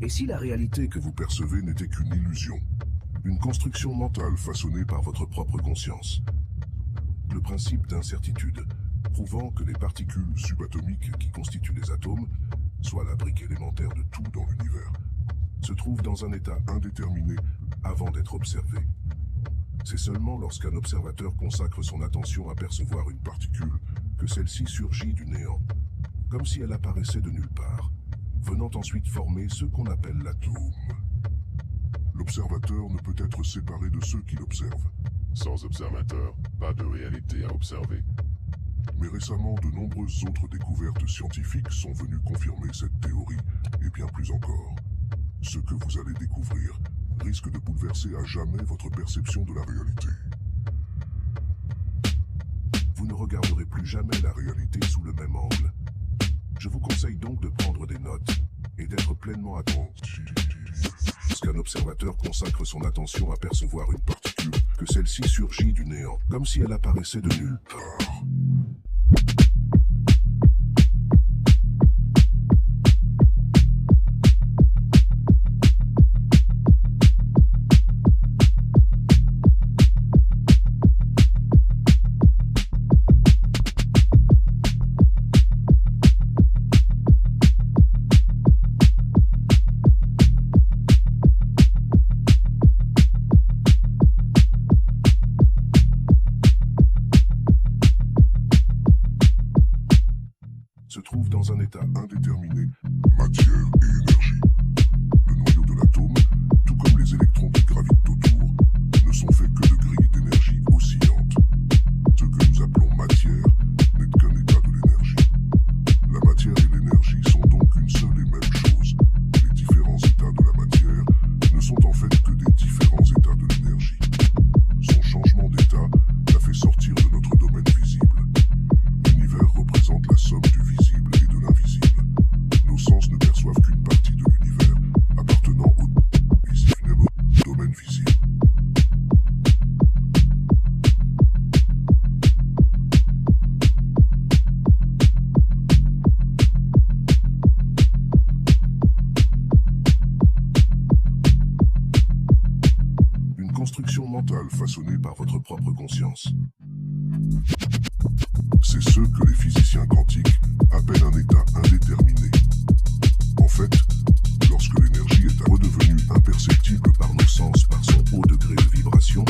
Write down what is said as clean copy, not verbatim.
Et si la réalité que vous percevez n'était qu'une illusion, une construction mentale façonnée par votre propre conscience? Le principe d'incertitude, prouvant que les particules subatomiques qui constituent les atomes, soit la brique élémentaire de tout dans l'univers, se trouvent dans un état indéterminé avant d'être observés. C'est seulement lorsqu'un observateur consacre son attention à percevoir une particule que celle-ci surgit du néant, comme si elle apparaissait de nulle part, venant ensuite former ce qu'on appelle l'atome. L'observateur ne peut être séparé de ceux qui l'observent. Sans observateur, pas de réalité à observer. Mais récemment, de nombreuses autres découvertes scientifiques sont venues confirmer cette théorie, et bien plus encore. Ce que vous allez découvrir risque de bouleverser à jamais votre perception de la réalité. Vous ne regarderez plus jamais la réalité sous le même angle. Je vous conseille donc de prendre des notes et d'être pleinement attentif. Lorsqu'un observateur consacre son attention à percevoir une particule, que celle-ci surgit du néant, comme si elle apparaissait de nulle part. Se trouve dans un état indéterminé, matière et énergie. Le noyau de l'atome, tout comme les électrons qui gravitent autour, ne sont faits que de grilles d'énergie oscillantes. Ce que nous appelons matière n'est qu'un état de l'énergie. La matière et l'énergie sont donc une seule et même chose. Les différents états de la matière ne sont en fait que des différents états de l'énergie. Son changement d'état la fait sortir de notre domaine visible. L'univers représente la somme du visible et de l'invisible. Nos sens ne perçoivent qu'une partie de l'univers appartenant au domaine visible. Une construction mentale façonnée par votre propre conscience. C'est ce que les physiciens quantiques appellent un état indéterminé. En fait, lorsque l'énergie est redevenue imperceptible par nos sens par son haut degré de vibration,